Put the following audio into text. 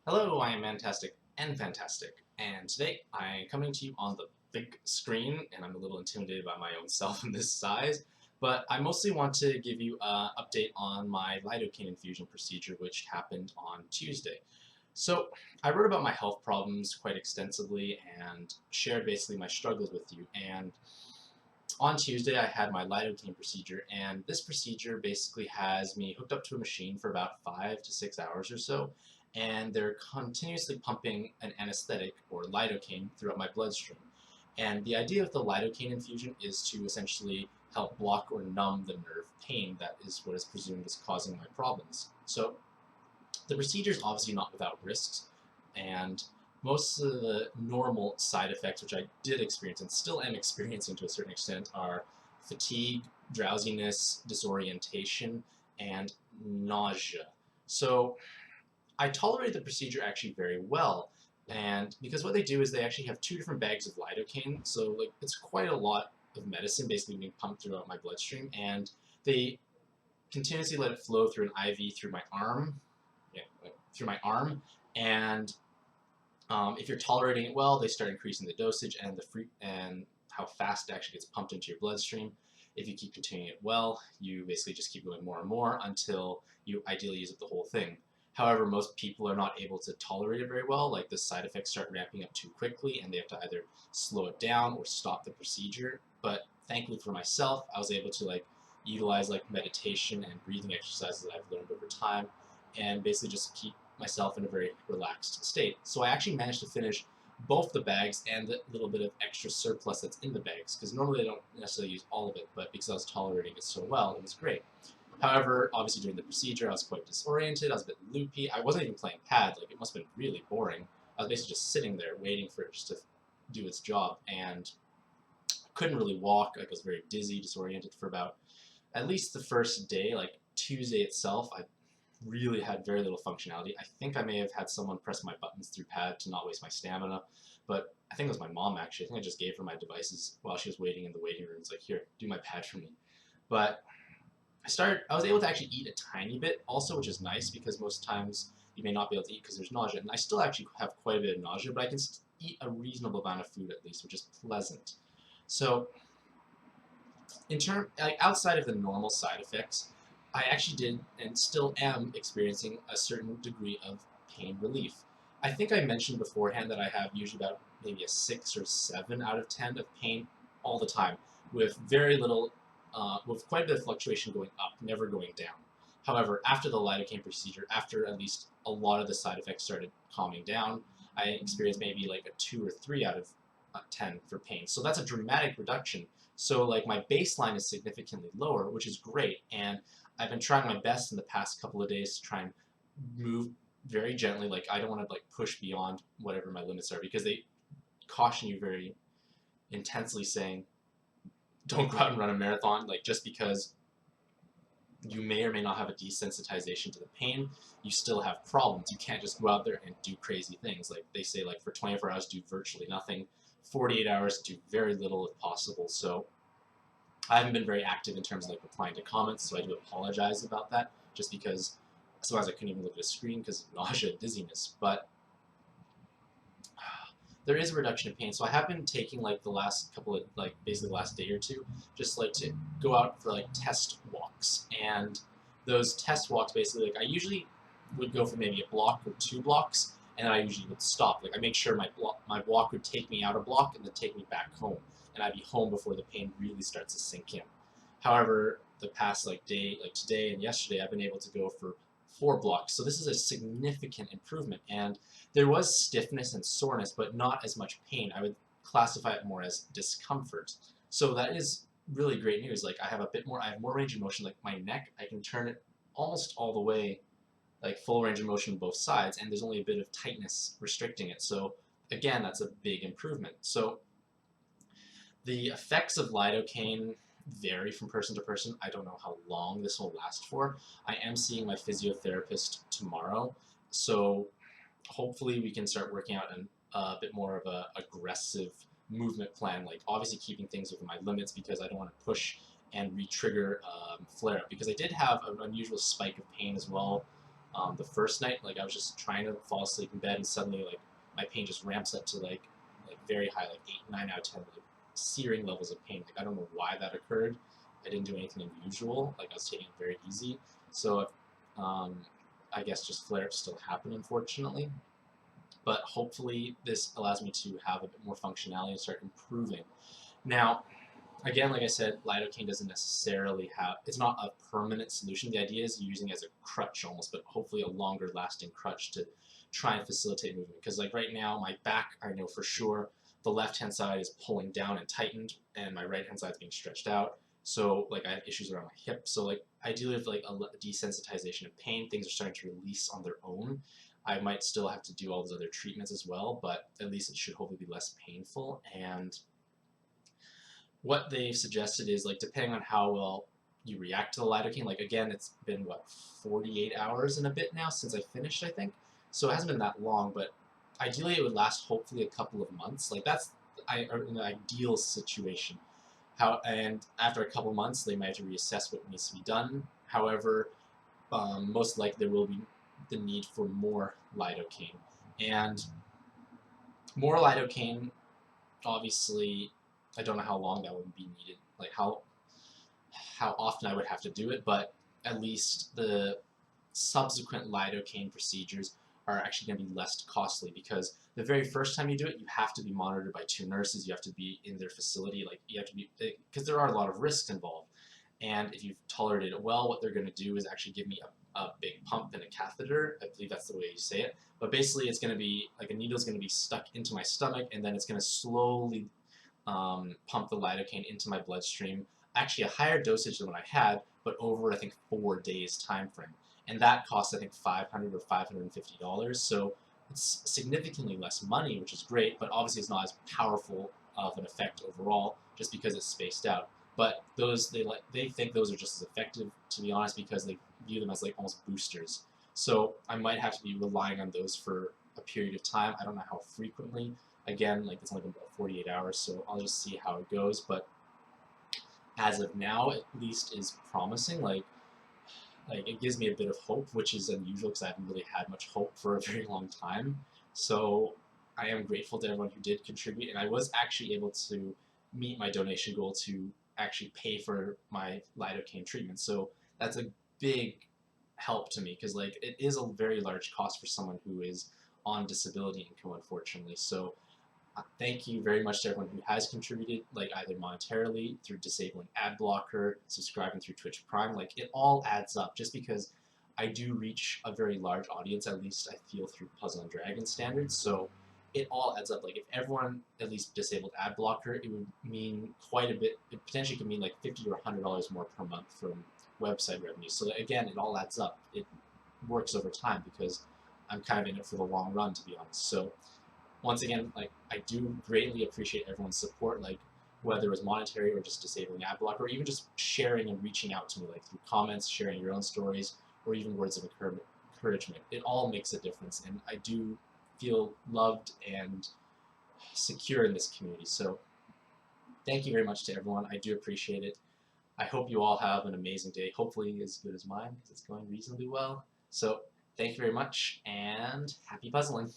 Hello, I am Fantastic and Fantastic, and today I am coming to you on the big screen, and I'm a little intimidated by my own self in this size, but I mostly want to give you an update on my lidocaine infusion procedure, which happened on Tuesday. So, I wrote about my health problems quite extensively and shared basically my struggles with you, and on Tuesday I had my lidocaine procedure, and this procedure basically has me hooked up to a machine for about 5 to 6 hours or so, and they're continuously pumping an anesthetic or lidocaine throughout my bloodstream. And the idea of the lidocaine infusion is to essentially help block or numb the nerve pain that is what is presumed is causing my problems. So the procedure is obviously not without risks, and most of the normal side effects, which I did experience and still am experiencing to a certain extent, are fatigue, drowsiness, disorientation, and nausea. So I tolerated the procedure actually very well, and because what they do is they actually have 2 different bags of lidocaine, so like it's quite a lot of medicine basically being pumped throughout my bloodstream, and they continuously let it flow through an IV through my arm, through my arm, and if you're tolerating it well, they start increasing the dosage and how fast it actually gets pumped into your bloodstream. If you keep continuing it well, you basically just keep going more and more until you ideally use up the whole thing. However, most people are not able to tolerate it very well. Like the side effects start ramping up too quickly, and they have to either slow it down or stop the procedure. But thankfully for myself, I was able to utilize meditation and breathing exercises that I've learned over time, and basically just keep myself in a very relaxed state. So I actually managed to finish both the bags and the little bit of extra surplus that's in the bags, because normally I don't necessarily use all of it, but because I was tolerating it so well, it was great. However, obviously during the procedure I was quite disoriented, I was a bit loopy, I wasn't even playing pad, it must have been really boring. I was basically just sitting there waiting for it just to do its job, and couldn't really walk, I was very dizzy, disoriented for about at least the first day, Tuesday itself. I really had very little functionality. I think I may have had someone press my buttons through pad to not waste my stamina, but I think it was my mom actually. I think I just gave her my devices while she was waiting in the waiting room. It's like, here, do my pad for me. But I was able to actually eat a tiny bit also, which is nice because most times you may not be able to eat because there's nausea. And I still actually have quite a bit of nausea, but I can eat a reasonable amount of food at least, which is pleasant. So outside of the normal side effects, I actually did and still am experiencing a certain degree of pain relief. I think I mentioned beforehand that I have usually about maybe a 6 or 7 out of 10 of pain all the time, with very little, with quite a bit of fluctuation going up, never going down. However, after the lidocaine procedure, after at least a lot of the side effects started calming down, I experienced maybe like a 2 or 3 out of 10 for pain. So that's a dramatic reduction. So my baseline is significantly lower, which is great, and I've been trying my best in the past couple of days to try and move very gently. I don't want to push beyond whatever my limits are, because they caution you very intensely saying don't go out and run a marathon just because you may or may not have a desensitization to the pain, you still have problems. You can't just go out there and do crazy things. They say for 24 hours do virtually nothing, 48 hours do very little if possible. So I haven't been very active in terms of replying to comments, so I do apologize about that, just because sometimes I couldn't even look at a screen because of nausea and dizziness. But there is a reduction in pain, so I have been taking the last couple of basically the last day or two, just to go out for test walks. And those test walks basically I usually would go for maybe a block or 2 blocks, and I usually would stop. I make sure my walk would take me out a block and then take me back home, and I'd be home before the pain really starts to sink in. However, the past day, today and yesterday, I've been able to go for 4 blocks. So this is a significant improvement, and there was stiffness and soreness, but not as much pain. I would classify it more as discomfort. So that is really great news. I have I have more range of motion. My neck, I can turn it almost all the way, full range of motion on both sides, and there's only a bit of tightness restricting it. So again, that's a big improvement. So the effects of lidocaine vary from person to person. I don't know how long this will last for. I am seeing my physiotherapist tomorrow, so hopefully we can start working out a bit more of a aggressive movement plan, obviously keeping things within my limits, because I don't want to push and re-trigger flare-up, because I did have an unusual spike of pain as well The first night, like I was just trying to fall asleep in bed, and suddenly like my pain just ramps up to like very high, like 8, 9 out of 10, like searing levels of pain. Like I don't know why that occurred. I didn't do anything unusual. Like I was taking it very easy. So I guess just flare-ups still happen, unfortunately. But hopefully this allows me to have a bit more functionality and start improving. Now, again, like I said, lidocaine doesn't necessarily have, it's not a permanent solution. The idea is using it as a crutch almost, but hopefully a longer lasting crutch to try and facilitate movement. Because like right now, my back, I know for sure, the left hand side is pulling down and tightened, and my right hand side is being stretched out. So like I have issues around my hip. So like ideally with like a desensitization of pain, things are starting to release on their own. I might still have to do all those other treatments as well, but at least it should hopefully be less painful. And what they've suggested is like depending on how well you react to the lidocaine, like again, it's been what 48 hours and a bit now since I finished, I think. So it hasn't been that long, but ideally it would last hopefully a couple of months. Like that's an ideal situation. And after a couple of months, they might have to reassess what needs to be done. However, most likely there will be the need for more lidocaine, and more lidocaine obviously I don't know how long that would be needed, like how often I would have to do it, but at least the subsequent lidocaine procedures are actually going to be less costly, because the very first time you do it, you have to be monitored by 2 nurses. You have to be in their facility, like you have to be, because there are a lot of risks involved. And if you've tolerated it well, what they're going to do is actually give me a big pump and a catheter. I believe that's the way you say it. But basically, it's going to be like a needle's going to be stuck into my stomach, and then it's going to slowly pump the lidocaine into my bloodstream. Actually, a higher dosage than what I had, but over I think 4 days time frame, and that costs I think $500 or $550. So it's significantly less money, which is great, but obviously it's not as powerful of an effect overall, just because it's spaced out. But those they think those are just as effective, to be honest, because they view them as like almost boosters. So I might have to be relying on those for a period of time. I don't know how frequently. Again, like it's only been about 48 hours, so I'll just see how it goes. But as of now, at least is promising. Like it gives me a bit of hope, which is unusual because I haven't really had much hope for a very long time. So I am grateful to everyone who did contribute, and I was actually able to meet my donation goal to actually pay for my lidocaine treatment. So that's a big help to me, because like it is a very large cost for someone who is on disability income, unfortunately. So thank you very much to everyone who has contributed, like either monetarily, through disabling ad blocker, subscribing through Twitch Prime. Like it all adds up, just because I do reach a very large audience, at least I feel, through Puzzle and Dragon standards. So it all adds up. Like if everyone at least disabled ad blocker, it would mean quite a bit. It potentially could mean like $50 or $100 more per month from website revenue. So again, it all adds up. It works over time, because I'm kind of in it for the long run, to be honest. So once again, like I do greatly appreciate everyone's support, like whether it was monetary or just disabling ad block, or even just sharing and reaching out to me, like through comments, sharing your own stories, or even words of encouragement. It all makes a difference, and I do feel loved and secure in this community. So thank you very much to everyone. I do appreciate it. I hope you all have an amazing day, hopefully as good as mine, because it's going reasonably well. So thank you very much, and happy puzzling.